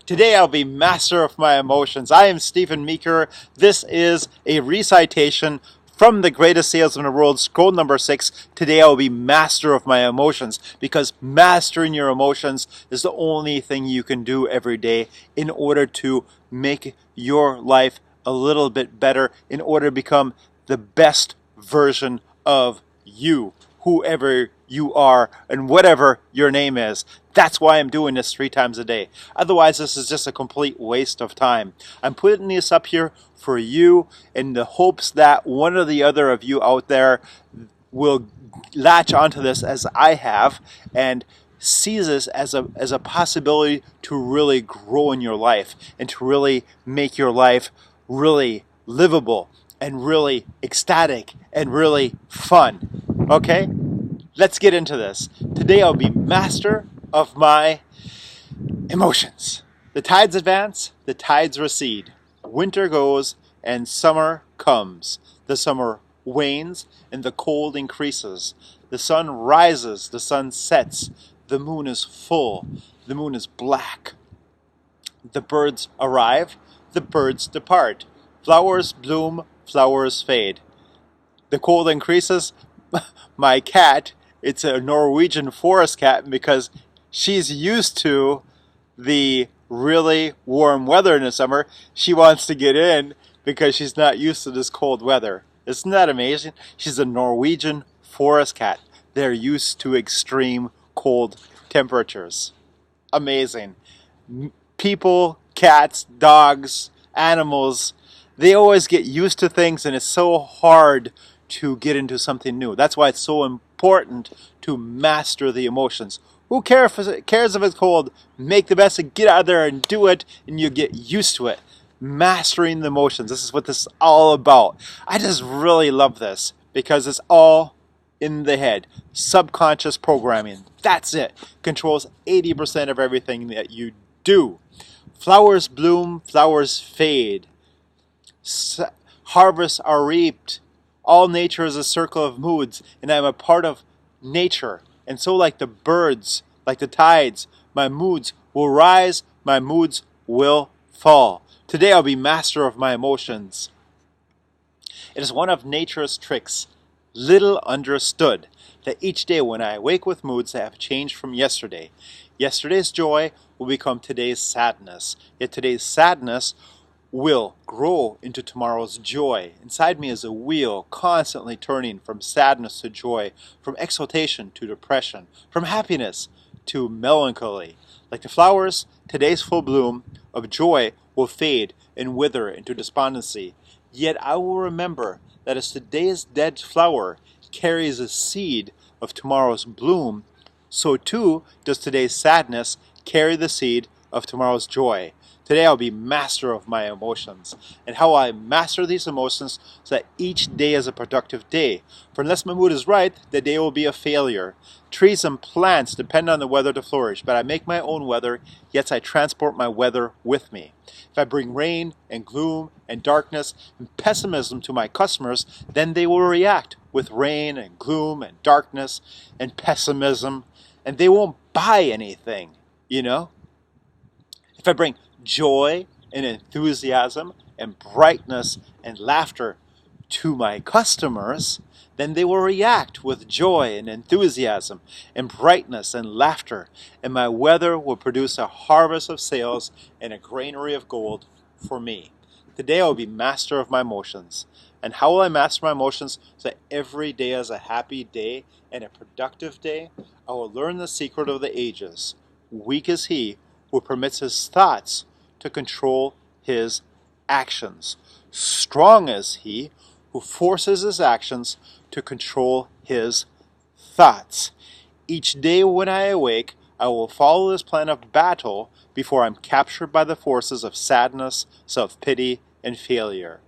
Today I'll be master of my emotions. I am Stephen Meeker. This is a recitation from The Greatest Salesman in the World, scroll number 6. Today I will be master of my emotions, because mastering your emotions is the only thing you can do every day in order to make your life a little bit better, in order to become the best version of you, whoever you are and whatever your name is. That's why I'm doing this 3 times a day. Otherwise, this is just a complete waste of time. I'm putting this up here for you in the hopes that one or the other of you out there will latch onto this as I have and see this as a possibility to really grow in your life and to really make your life really livable and really ecstatic and really fun. Okay? Let's get into this. Today I'll be master of my emotions. The tides advance, the tides recede. Winter goes and summer comes. The summer wanes and the cold increases. The sun rises, the sun sets. The moon is full, the moon is black. The birds arrive, the birds depart. Flowers bloom, flowers fade. The cold increases. My cat, it's a Norwegian forest cat, because she's used to the really warm weather in the summer. She wants to get in because she's not used to this cold weather. Isn't that amazing? She's a Norwegian forest cat. They're used to extreme cold temperatures. Amazing. People, cats, dogs, animals, they always get used to things, and it's so hard to get into something new. That's why it's so important to master the emotions. Who cares if it's cold? Make the best of it, get out there and do it, and you get used to it. Mastering the emotions. This is what this is all about. I just really love this because it's all in the head. Subconscious programming. That's it. Controls 80% of everything that you do. Flowers bloom, flowers fade. Harvests are reaped. All nature is a circle of moods, and I'm a part of nature. And so, like the birds, like the tides, my moods will rise, my moods will fall. Today I'll be master of my emotions. It is one of nature's tricks, little understood, that each day when I awake with moods that have changed from yesterday, yesterday's joy will become today's sadness, yet today's sadness will grow into tomorrow's joy. Inside me is a wheel constantly turning from sadness to joy, from exaltation to depression, from happiness to melancholy. Like the flowers, today's full bloom of joy will fade and wither into despondency. Yet I will remember that as today's dead flower carries a seed of tomorrow's bloom, so too does today's sadness carry the seed of tomorrow's joy. Today I'll be master of my emotions, and how I master these emotions so that each day is a productive day. For unless my mood is right, the day will be a failure. Trees and plants depend on the weather to flourish, but I make my own weather, yet I transport my weather with me. If I bring rain and gloom and darkness and pessimism to my customers, then they will react with rain and gloom and darkness and pessimism, and they won't buy anything, you know? If I bring joy and enthusiasm and brightness and laughter to my customers, then they will react with joy and enthusiasm and brightness and laughter, and my weather will produce a harvest of sales and a granary of gold for me. Today I will be master of my emotions. And how will I master my emotions so that every day is a happy day and a productive day? I will learn the secret of the ages. Weak is he who permits his thoughts to control his actions. Strong is he who forces his actions to control his thoughts. Each day when I awake, I will follow this plan of battle before I'm captured by the forces of sadness, self-pity, and failure.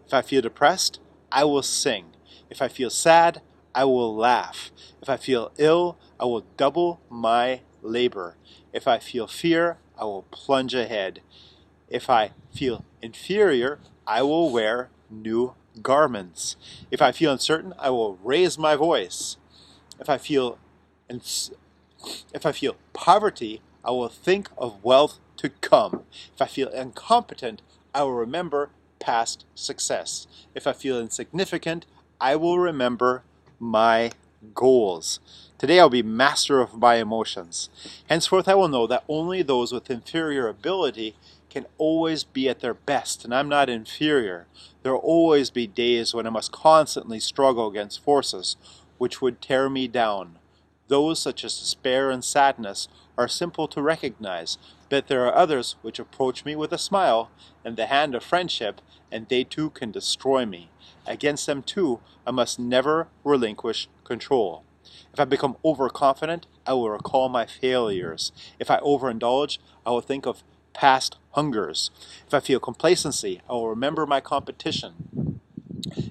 If I feel depressed, I will sing. If I feel sad, I will laugh. If I feel ill, I will double my labor. If I feel fear, I will plunge ahead. If I feel inferior, I will wear new garments. If I feel uncertain, I will raise my voice. If I feel poverty, I will think of wealth to come. If I feel incompetent, I will remember past success. If I feel insignificant, I will remember my goals. Today I'll be master of my emotions. Henceforth I will know that only those with inferior ability can always be at their best, and I'm not inferior. There will always be days when I must constantly struggle against forces which would tear me down. Those such as despair and sadness are simple to recognize, but there are others which approach me with a smile and the hand of friendship, and they too can destroy me. Against them too, I must never relinquish control. If I become overconfident, I will recall my failures. If I overindulge, I will think of past hungers. If I feel complacency, I will remember my competition.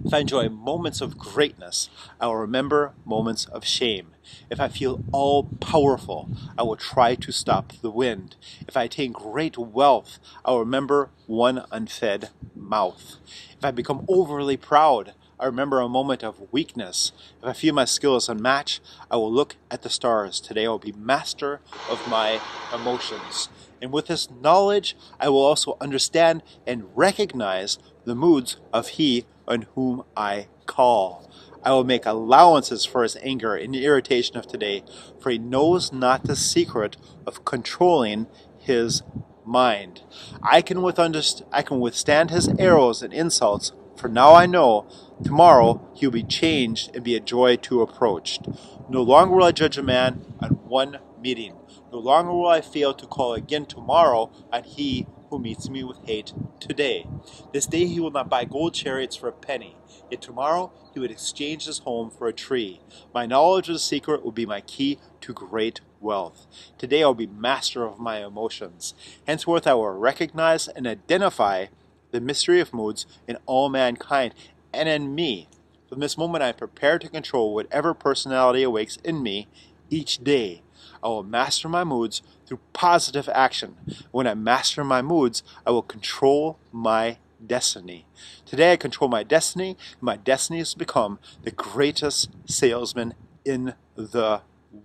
If I enjoy moments of greatness, I will remember moments of shame. If I feel all-powerful, I will try to stop the wind. If I attain great wealth, I will remember one unfed mouth. If I become overly proud, I remember a moment of weakness. If I feel my skill is unmatched, I will look at the stars. Today I will be master of my emotions. And with this knowledge, I will also understand and recognize the moods of he on whom I call. I will make allowances for his anger and irritation of today, for he knows not the secret of controlling his mind. I can withstand his arrows and insults, for now I know tomorrow he will be changed and be a joy to approach. No longer will I judge a man on one meeting. No longer will I fail to call again tomorrow on he who meets me with hate today. This day he will not buy gold chariots for a penny, yet tomorrow he would exchange his home for a tree. My knowledge of the secret will be my key to great wealth. Today I will be master of my emotions. Henceforth I will recognize and identify the mystery of moods in all mankind and in me. From this moment I am prepared to control whatever personality awakes in me each day. I will master my moods through positive action. When I master my moods, I will control my destiny. Today I control my destiny, and my destiny is to become the greatest salesman in the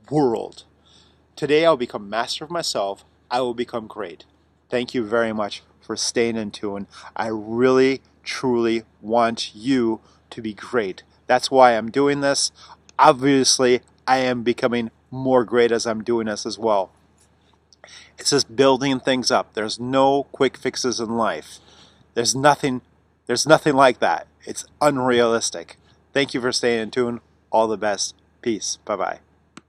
world. Today I'll become master of myself. I will become great. Thank you very much for staying in tune. I really, truly want you to be great. That's why I'm doing this. Obviously, I am becoming more great as I'm doing this as well. It's just building things up. There's no quick fixes in life. There's nothing like that. It's unrealistic. Thank you for staying in tune. All the best. Peace. Bye-bye.